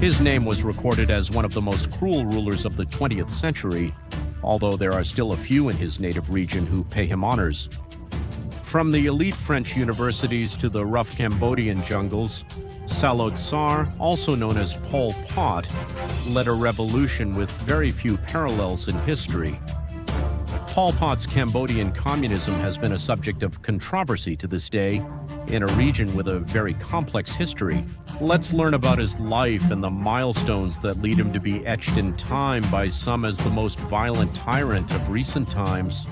His name was recorded as one of the most cruel rulers of the 20th century, although there are still a few in his native region who pay him honors. From the elite French universities to the rough Cambodian jungles, Salo Tsar, also known as Pol Pot, led a revolution with very few parallels in history. Pol Pot's Cambodian communism has been a subject of controversy to this day in a region with a very complex history. Let's learn about his life and the milestones that lead him to be etched in time by some as the most violent tyrant of recent times.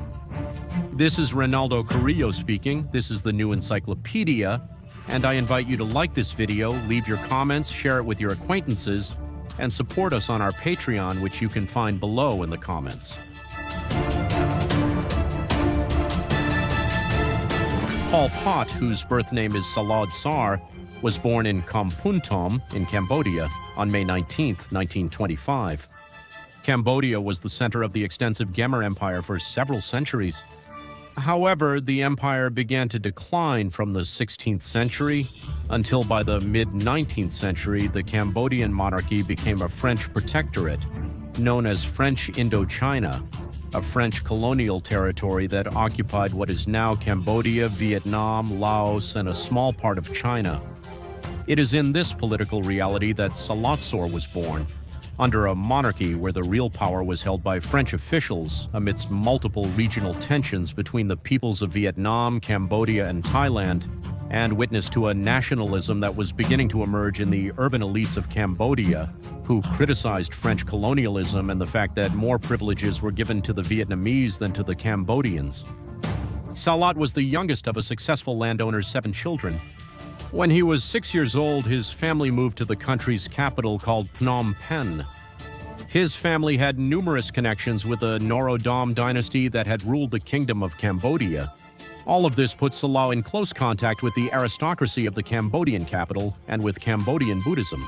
This is Ronaldo Carrillo speaking. This is the New Encyclopedia, and I invite you to like this video, leave your comments, share it with your acquaintances, and support us on our Patreon, which you can find below in the comments. Pol Pot, whose birth name is Salo Tsar, was born in Kampung in Cambodia on May 19, 1925. Cambodia was the center of the extensive Khmer Empire for several centuries. However, the empire began to decline from the 16th century until by the mid-19th century, the Cambodian monarchy became a French protectorate, known as French Indochina, a French colonial territory that occupied what is now Cambodia, Vietnam, Laos, and a small part of China. It is in this political reality that Salo Tsar was born, under a monarchy where the real power was held by French officials amidst multiple regional tensions between the peoples of Vietnam, Cambodia, and Thailand, and witness to a nationalism that was beginning to emerge in the urban elites of Cambodia, who criticized French colonialism and the fact that more privileges were given to the Vietnamese than to the Cambodians. Salat was the youngest of a successful landowner's 7 children. When he was 6 years old, his family moved to the country's capital called Phnom Penh. His family had numerous connections with the Norodom dynasty that had ruled the Kingdom of Cambodia. All of this put Salau in close contact with the aristocracy of the Cambodian capital and with Cambodian Buddhism.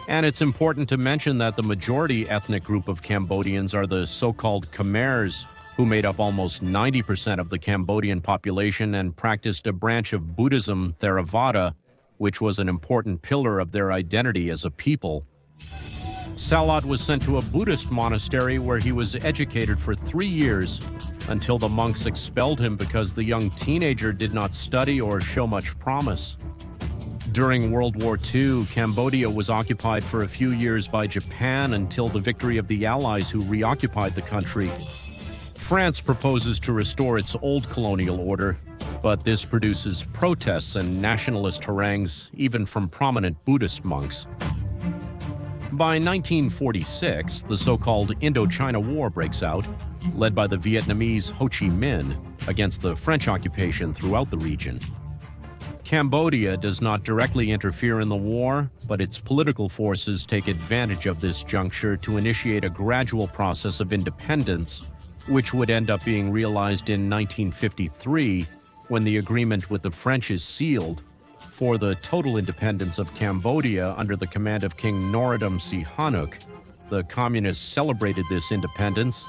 And it's important to mention that the majority ethnic group of Cambodians are the so-called Khmers, who made up almost 90% of the Cambodian population and practiced a branch of Buddhism, Theravada, which was an important pillar of their identity as a people. Salat was sent to a Buddhist monastery where he was educated for 3 years until the monks expelled him because the young teenager did not study or show much promise. During World War II, Cambodia was occupied for a few years by Japan until the victory of the Allies who reoccupied the country. France proposes to restore its old colonial order, but this produces protests and nationalist harangues, even from prominent Buddhist monks. By 1946, the so-called Indochina War breaks out, led by the Vietnamese Ho Chi Minh against the French occupation throughout the region. Cambodia does not directly interfere in the war, but its political forces take advantage of this juncture to initiate a gradual process of independence, which would end up being realized in 1953 when the agreement with the French is sealed for the total independence of Cambodia under the command of King Norodom Sihanouk. The communists celebrated this independence,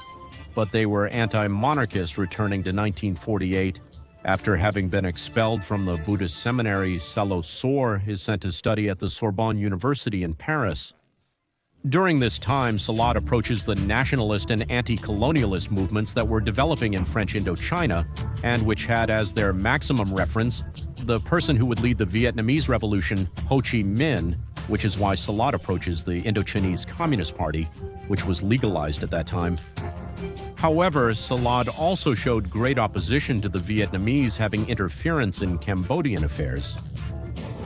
but they were anti-monarchist, returning to 1948. After having been expelled from the Buddhist seminary, Salo Tsar is sent to study at the Sorbonne University in Paris. During this time, Salat approaches the nationalist and anti-colonialist movements that were developing in French Indochina, and which had as their maximum reference the person who would lead the Vietnamese Revolution, Ho Chi Minh, which is why Salat approaches the Indochinese Communist Party, which was legalized at that time. However, Salat also showed great opposition to the Vietnamese having interference in Cambodian affairs.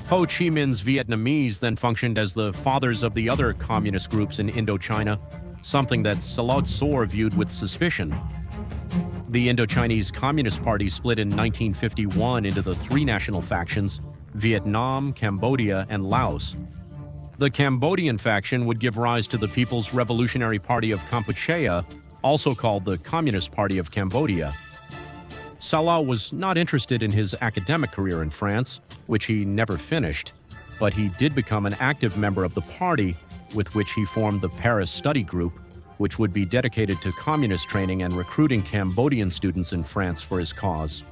Ho Chi Minh's Vietnamese then functioned as the fathers of the other communist groups in Indochina, something that Salo Tsar viewed with suspicion. The Indochinese Communist Party split in 1951 into the 3 national factions, Vietnam, Cambodia, and Laos. The Cambodian faction would give rise to the People's Revolutionary Party of Kampuchea, also called the Communist Party of Cambodia. Salah was not interested in his academic career in France, which he never finished, but he did become an active member of the party, with which he formed the Paris Study Group, which would be dedicated to communist training and recruiting Cambodian students in France for his cause.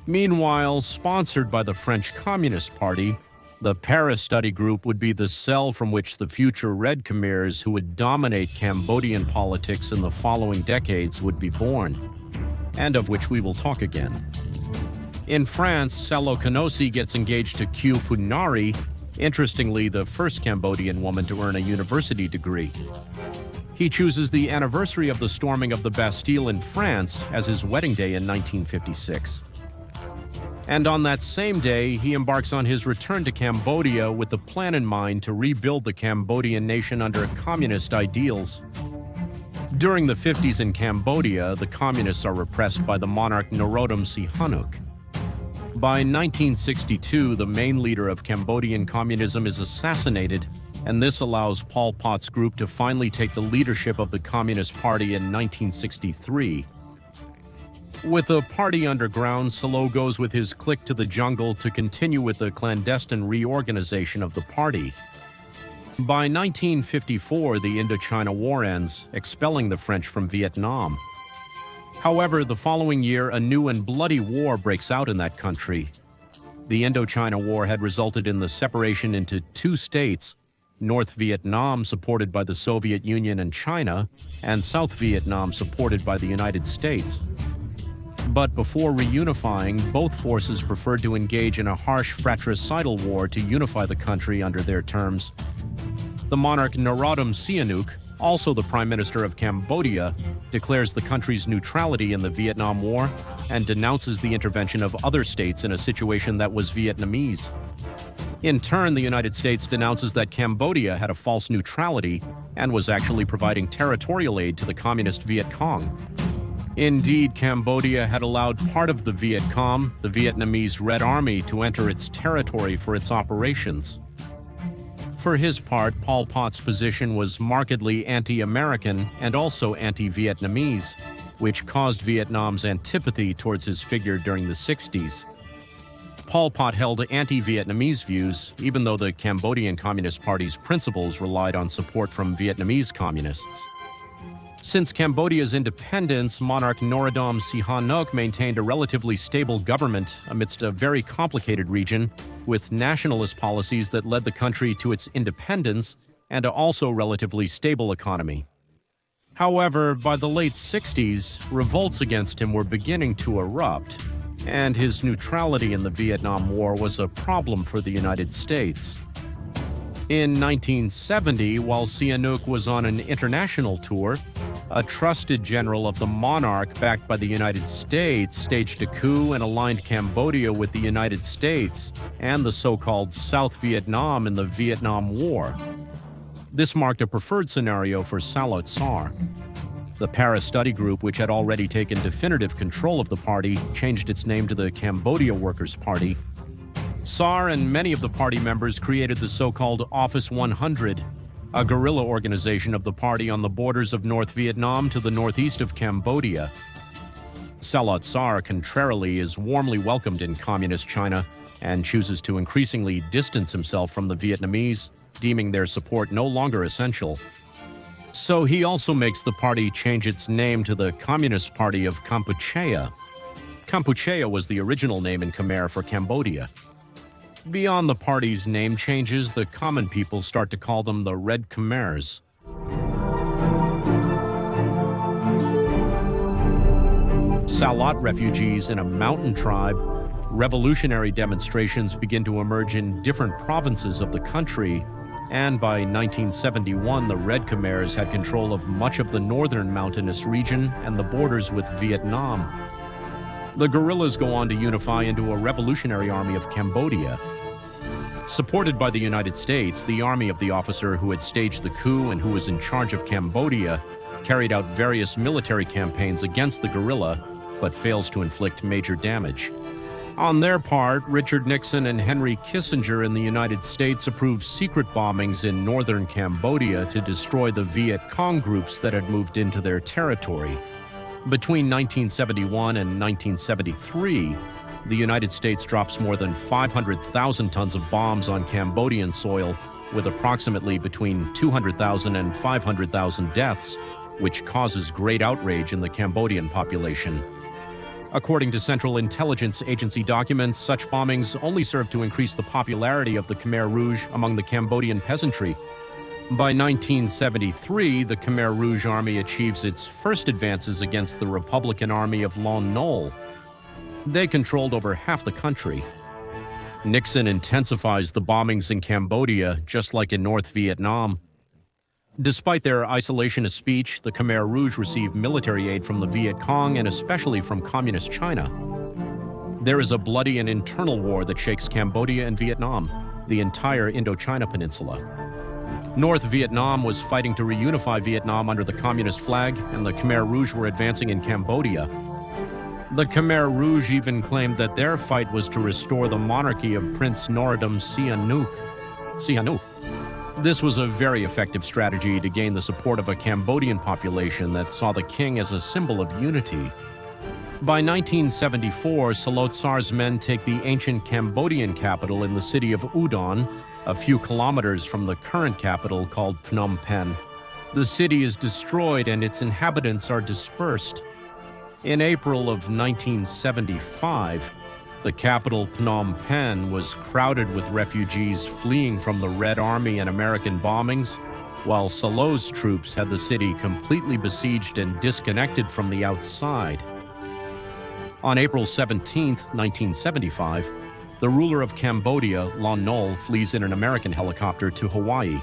Meanwhile, sponsored by the French Communist Party, The Paris Study Group would be the cell from which the future Red Khmers who would dominate Cambodian politics in the following decades would be born, and of which we will talk again. In France, Salo Kanosi gets engaged to Q Punari, interestingly the first Cambodian woman to earn a university degree. He chooses the anniversary of the storming of the Bastille in France as his wedding day in 1956. And on that same day, he embarks on his return to Cambodia with the plan in mind to rebuild the Cambodian nation under communist ideals. During the 50s in Cambodia, the communists are repressed by the monarch Norodom Sihanouk. By 1962, the main leader of Cambodian communism is assassinated, and this allows Pol Pot's group to finally take the leadership of the Communist Party in 1963. With the party underground, Salo goes with his clique to the jungle to continue with the clandestine reorganization of the party. By 1954, the Indochina War ends, expelling the French from Vietnam. However, the following year, a new and bloody war breaks out in that country. The Indochina War had resulted in the separation into two states, North Vietnam, supported by the Soviet Union and China, and South Vietnam, supported by the United States. But before reunifying, both forces preferred to engage in a harsh fratricidal war to unify the country under their terms. The monarch Norodom Sihanouk, also the Prime Minister of Cambodia, declares the country's neutrality in the Vietnam War and denounces the intervention of other states in a situation that was Vietnamese. In turn, the United States denounces that Cambodia had a false neutrality and was actually providing territorial aid to the communist Viet Cong. Indeed, Cambodia had allowed part of the Viet Cong, the Vietnamese Red Army, to enter its territory for its operations. For his part, Pol Pot's position was markedly anti-American and also anti-Vietnamese, which caused Vietnam's antipathy towards his figure during the 60s. Pol Pot held anti-Vietnamese views, even though the Cambodian Communist Party's principles relied on support from Vietnamese communists. Since Cambodia's independence, monarch Norodom Sihanouk maintained a relatively stable government amidst a very complicated region, with nationalist policies that led the country to its independence and a also relatively stable economy. However, by the late 60s, revolts against him were beginning to erupt, and his neutrality in the Vietnam War was a problem for the United States. In 1970, while Sihanouk was on an international tour, a trusted general of the monarch backed by the United States staged a coup and aligned Cambodia with the United States and the so-called South Vietnam in the Vietnam War. This marked a preferred scenario for Salo Tsar. The Paris Study Group, which had already taken definitive control of the party, changed its name to the Cambodia Workers' Party. Tsar and many of the party members created the so-called Office 100, a guerrilla organization of the party on the borders of North Vietnam to the northeast of Cambodia. Salo Tsar, contrarily, is warmly welcomed in communist China and chooses to increasingly distance himself from the Vietnamese, deeming their support no longer essential. So he also makes the party change its name to the Communist Party of Kampuchea. Kampuchea was the original name in Khmer for Cambodia. Beyond the party's name changes, the common people start to call them the Red Khmers. Salat refugees in a mountain tribe, revolutionary demonstrations begin to emerge in different provinces of the country, and by 1971, the Red Khmers had control of much of the northern mountainous region and the borders with Vietnam. The guerrillas go on to unify into a revolutionary army of Cambodia. Supported by the United States, the army of the officer who had staged the coup and who was in charge of Cambodia carried out various military campaigns against the guerrilla, but fails to inflict major damage. On their part, Richard Nixon and Henry Kissinger in the United States approved secret bombings in northern Cambodia to destroy the Viet Cong groups that had moved into their territory. Between 1971 and 1973, the United States drops more than 500,000 tons of bombs on Cambodian soil, with approximately between 200,000 and 500,000 deaths, which causes great outrage in the Cambodian population. According to Central Intelligence Agency documents, such bombings only served to increase the popularity of the Khmer Rouge among the Cambodian peasantry. By 1973, the Khmer Rouge army achieves its first advances against the Republican Army of Lon Nol. They controlled over half the country. Nixon intensifies the bombings in Cambodia, just like in North Vietnam. Despite their isolationist speech, the Khmer Rouge received military aid from the Viet Cong and especially from Communist China. There is a bloody and internal war that shakes Cambodia and Vietnam, the entire Indochina Peninsula. North Vietnam was fighting to reunify Vietnam under the Communist flag, and the Khmer Rouge were advancing in Cambodia. The Khmer Rouge even claimed that their fight was to restore the monarchy of Prince Norodom Sihanouk. This was a very effective strategy to gain the support of a Cambodian population that saw the king as a symbol of unity. By 1974, Salotsar's men take the ancient Cambodian capital in the city of Udon, a few kilometers from the current capital called Phnom Penh. The city is destroyed and its inhabitants are dispersed. In April of 1975, the capital Phnom Penh was crowded with refugees fleeing from the Red Army and American bombings, while Salot's troops had the city completely besieged and disconnected from the outside. On April 17, 1975, the ruler of Cambodia, Lon Nol, flees in an American helicopter to Hawaii.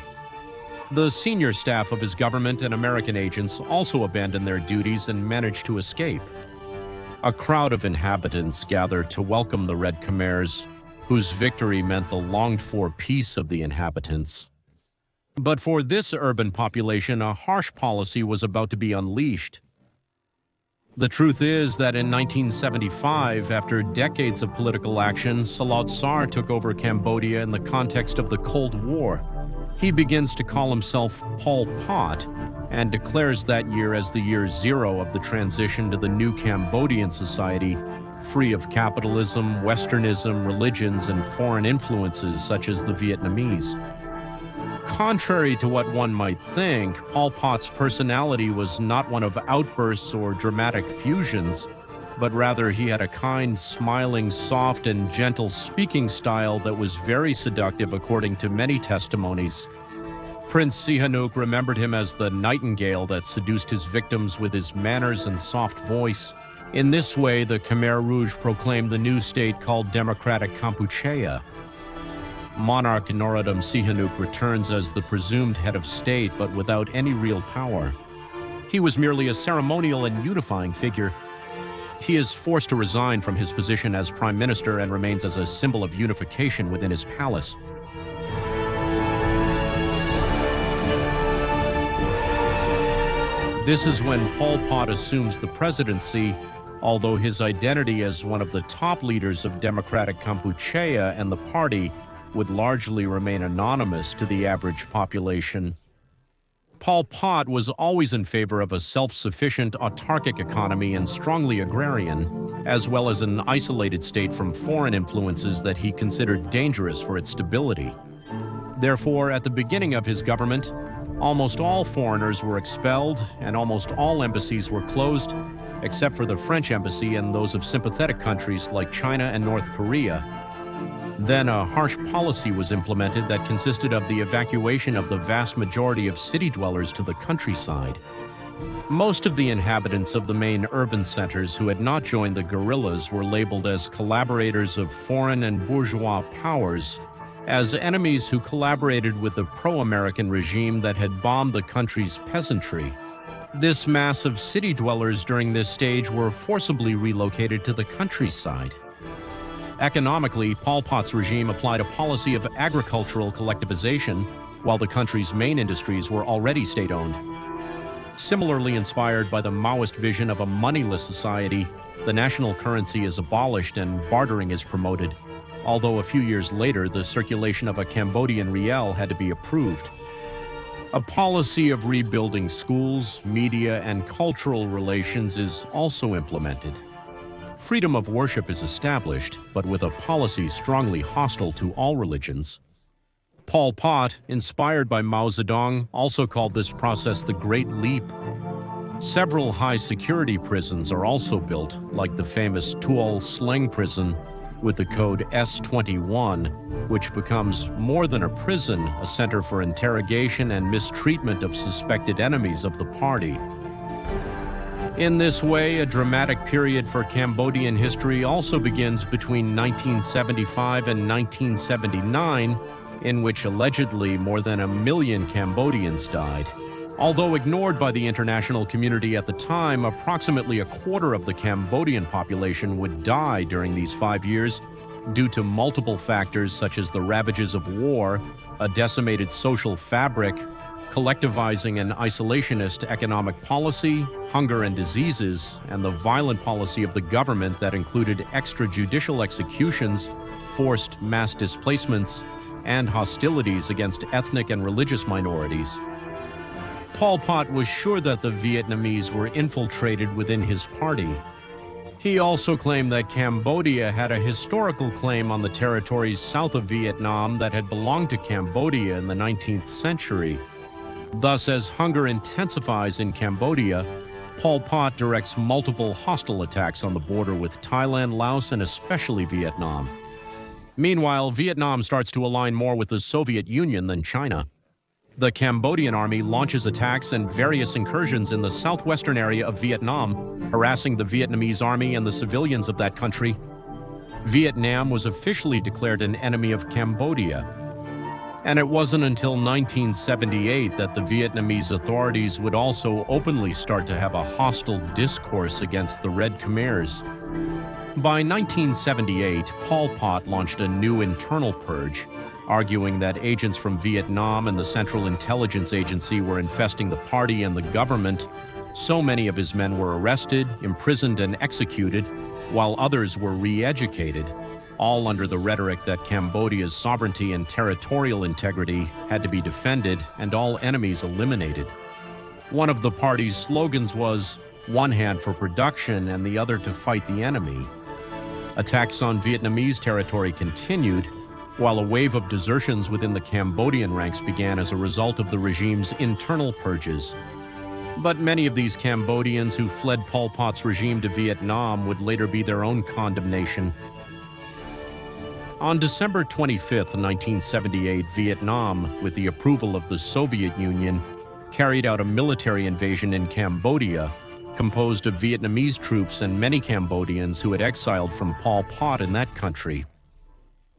The senior staff of his government and American agents also abandoned their duties and managed to escape. A crowd of inhabitants gathered to welcome the Red Khmers, whose victory meant the longed-for peace of the inhabitants. But for this urban population, a harsh policy was about to be unleashed. The truth is that in 1975, after decades of political action, Salotsar took over Cambodia in the context of the Cold War. He begins to call himself Pol Pot and declares that year as the year zero of the transition to the new Cambodian society, free of capitalism, Westernism, religions, and foreign influences such as the Vietnamese. Contrary to what one might think, Pol Pot's personality was not one of outbursts or dramatic fusions, but rather he had a kind, smiling, soft, and gentle speaking style that was very seductive according to many testimonies. Prince Sihanouk remembered him as the nightingale that seduced his victims with his manners and soft voice. In this way, the Khmer Rouge proclaimed the new state called Democratic Kampuchea. Monarch Norodom Sihanouk returns as the presumed head of state, but without any real power. He was merely a ceremonial and unifying figure. He is forced to resign from his position as prime minister and remains as a symbol of unification within his palace. This is when Pol Pot assumes the presidency, although his identity as one of the top leaders of Democratic Kampuchea and the party would largely remain anonymous to the average population. Pol Pot was always in favor of a self-sufficient, autarkic economy and strongly agrarian, as well as an isolated state from foreign influences that he considered dangerous for its stability. Therefore, at the beginning of his government, almost all foreigners were expelled and almost all embassies were closed, except for the French embassy and those of sympathetic countries like China and North Korea. Then a harsh policy was implemented that consisted of the evacuation of the vast majority of city dwellers to the countryside. Most of the inhabitants of the main urban centers who had not joined the guerrillas were labeled as collaborators of foreign and bourgeois powers, as enemies who collaborated with the pro-American regime that had bombed the country's peasantry. This mass of city dwellers during this stage were forcibly relocated to the countryside. Economically, Pol Pot's regime applied a policy of agricultural collectivization, while the country's main industries were already state-owned. Similarly inspired by the Maoist vision of a moneyless society, the national currency is abolished and bartering is promoted, although a few years later the circulation of a Cambodian riel had to be approved. A policy of rebuilding schools, media, and cultural relations is also implemented. Freedom of worship is established, but with a policy strongly hostile to all religions. Pol Pot, inspired by Mao Zedong, also called this process the Great Leap. Several high-security prisons are also built, like the famous Tuol Sleng prison with the code S21, which becomes more than a prison, a center for interrogation and mistreatment of suspected enemies of the party. In this way, a dramatic period for Cambodian history also begins between 1975 and 1979, in which allegedly more than 1 million Cambodians died. Although ignored by the international community at the time, approximately a quarter of the Cambodian population would die during these 5 years due to multiple factors such as the ravages of war, a decimated social fabric, collectivizing and isolationist economic policy, hunger and diseases, and the violent policy of the government that included extrajudicial executions, forced mass displacements, and hostilities against ethnic and religious minorities. Pol Pot was sure that the Vietnamese were infiltrated within his party. He also claimed that Cambodia had a historical claim on the territories south of Vietnam that had belonged to Cambodia in the 19th century. Thus, as hunger intensifies in Cambodia, Pol Pot directs multiple hostile attacks on the border with Thailand, Laos, and especially Vietnam. Meanwhile, Vietnam starts to align more with the Soviet Union than China. The Cambodian army launches attacks and various incursions in the southwestern area of Vietnam, harassing the Vietnamese army and the civilians of that country. Vietnam was officially declared an enemy of Cambodia. And it wasn't until 1978 that the Vietnamese authorities would also openly start to have a hostile discourse against the Red Khmers. By 1978, Pol Pot launched a new internal purge, arguing that agents from Vietnam and the Central Intelligence Agency were infesting the party and the government. So many of his men were arrested, imprisoned, and executed, while others were re-educated, all under the rhetoric that Cambodia's sovereignty and territorial integrity had to be defended and all enemies eliminated. One of the party's slogans was, "One hand for production and the other to fight the enemy." Attacks on Vietnamese territory continued, while a wave of desertions within the Cambodian ranks began as a result of the regime's internal purges. But many of these Cambodians who fled Pol Pot's regime to Vietnam would later be their own condemnation. On December 25, 1978, Vietnam, with the approval of the Soviet Union, carried out a military invasion in Cambodia, composed of Vietnamese troops and many Cambodians who had exiled from Pol Pot in that country.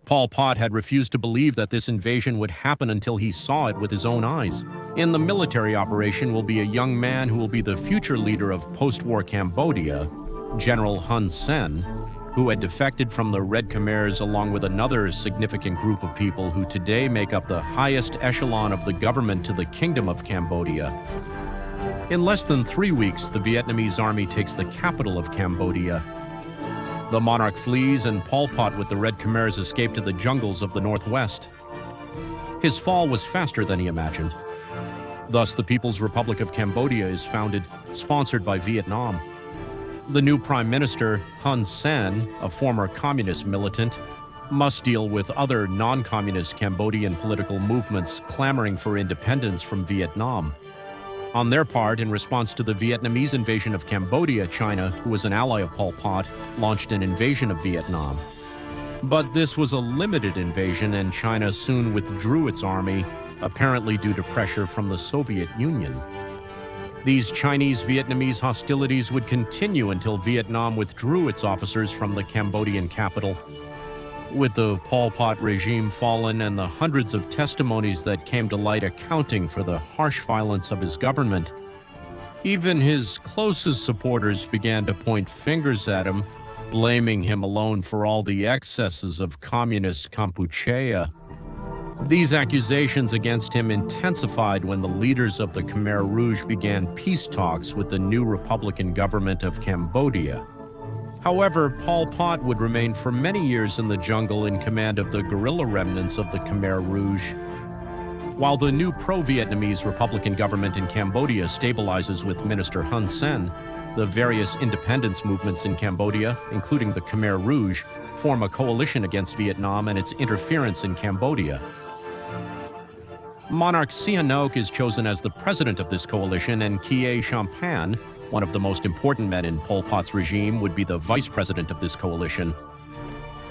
Pol Pot had refused to believe that this invasion would happen until he saw it with his own eyes. In the military operation will be a young man who will be the future leader of post-war Cambodia, General Hun Sen, who had defected from the Red Khmers along with another significant group of people who today make up the highest echelon of the government to the Kingdom of Cambodia. In less than 3 weeks, the Vietnamese army takes the capital of Cambodia. The monarch flees, and Pol Pot with the Red Khmers escape to the jungles of the northwest. His fall was faster than he imagined. Thus, the People's Republic of Cambodia is founded, sponsored by Vietnam. The new Prime Minister, Hun Sen, a former communist militant, must deal with other non-communist Cambodian political movements clamoring for independence from Vietnam. On their part, in response to the Vietnamese invasion of Cambodia, China, who was an ally of Pol Pot, launched an invasion of Vietnam. But this was a limited invasion, and China soon withdrew its army, apparently due to pressure from the Soviet Union. These Chinese-Vietnamese hostilities would continue until Vietnam withdrew its officers from the Cambodian capital. With the Pol Pot regime fallen and the hundreds of testimonies that came to light accounting for the harsh violence of his government, even his closest supporters began to point fingers at him, blaming him alone for all the excesses of communist Kampuchea. These accusations against him intensified when the leaders of the Khmer Rouge began peace talks with the new Republican government of Cambodia. However, Pol Pot would remain for many years in the jungle in command of the guerrilla remnants of the Khmer Rouge. While the new pro-Vietnamese Republican government in Cambodia stabilizes with Minister Hun Sen, the various independence movements in Cambodia, including the Khmer Rouge, form a coalition against Vietnam and its interference in Cambodia. Monarch Sihanouk is chosen as the president of this coalition, and Kie Champan, one of the most important men in Pol Pot's regime, would be the vice president of this coalition.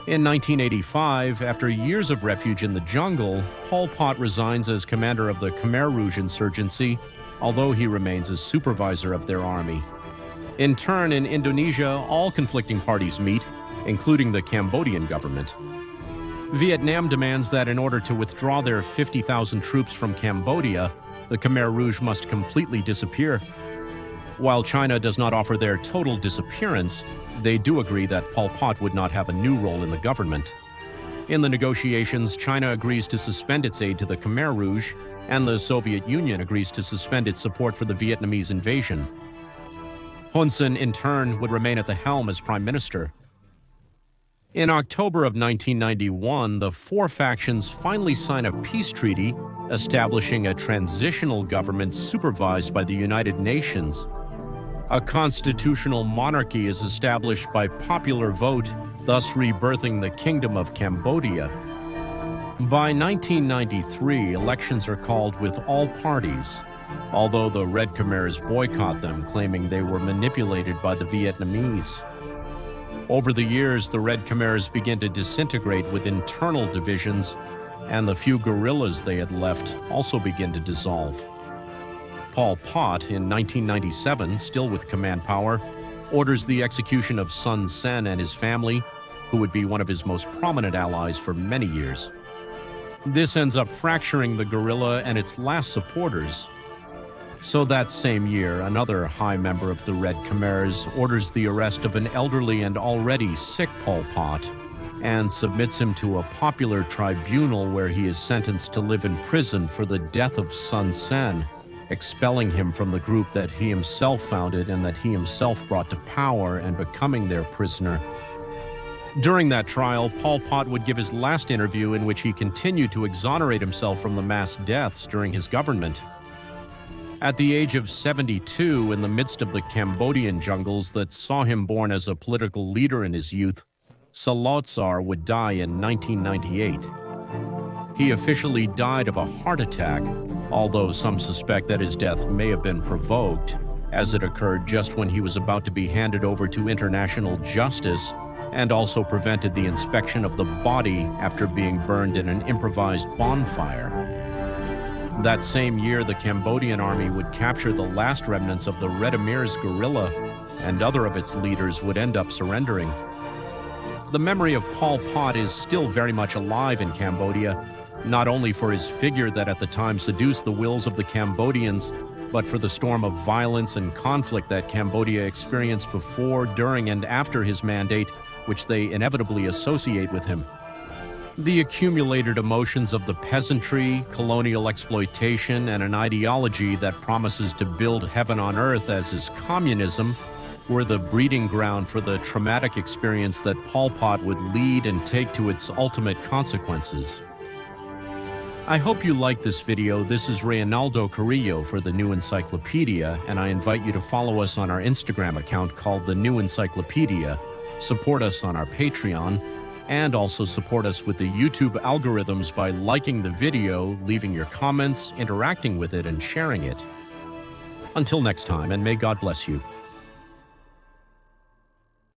In 1985, after years of refuge in the jungle, Pol Pot resigns as commander of the Khmer Rouge insurgency, although he remains as supervisor of their army. In turn, in Indonesia, all conflicting parties meet, including the Cambodian government. Vietnam demands that in order to withdraw their 50,000 troops from Cambodia, the Khmer Rouge must completely disappear. While China does not offer their total disappearance, they do agree that Pol Pot would not have a new role in the government. In the negotiations, China agrees to suspend its aid to the Khmer Rouge, and the Soviet Union agrees to suspend its support for the Vietnamese invasion. Hun Sen, in turn, would remain at the helm as prime minister. In October of 1991, the four factions finally sign a peace treaty establishing a transitional government supervised by the United Nations. A constitutional monarchy is established by popular vote, thus rebirthing the Kingdom of Cambodia. By 1993, elections are called with all parties, although the Red Khmers boycott them, claiming they were manipulated by the Vietnamese. Over the years, the Red Khmers begin to disintegrate with internal divisions, and the few guerrillas they had left also begin to dissolve. Pol Pot, in 1997, still with command power, orders the execution of Sun Sen and his family, who would be one of his most prominent allies for many years. This ends up fracturing the guerrilla and its last supporters. So that same year, another high member of the Red Khmers orders the arrest of an elderly and already sick Pol Pot and submits him to a popular tribunal where he is sentenced to live in prison for the death of Sun Sen, expelling him from the group that he himself founded and that he himself brought to power and becoming their prisoner. During that trial, Pol Pot would give his last interview in which he continued to exonerate himself from the mass deaths during his government. At the age of 72, in the midst of the Cambodian jungles that saw him born as a political leader in his youth, Salotsar would die in 1998. He officially died of a heart attack, although some suspect that his death may have been provoked, as it occurred just when he was about to be handed over to international justice and also prevented the inspection of the body after being burned in an improvised bonfire. That same year, the Cambodian army would capture the last remnants of the Red Khmer's guerrilla, and other of its leaders would end up surrendering. The memory of Pol Pot is still very much alive in Cambodia, not only for his figure that at the time seduced the wills of the Cambodians, but for the storm of violence and conflict that Cambodia experienced before, during, and after his mandate, which they inevitably associate with him. The accumulated emotions of the peasantry, colonial exploitation, and an ideology that promises to build heaven on earth as is communism were the breeding ground for the traumatic experience that Pol Pot would lead and take to its ultimate consequences. I hope you liked this video. This is Reynaldo Carrillo for The New Encyclopedia, and I invite you to follow us on our Instagram account called The New Encyclopedia, support us on our Patreon, and also support us with the YouTube algorithms by liking the video, leaving your comments, interacting with it, and sharing it. Until next time, and may God bless you.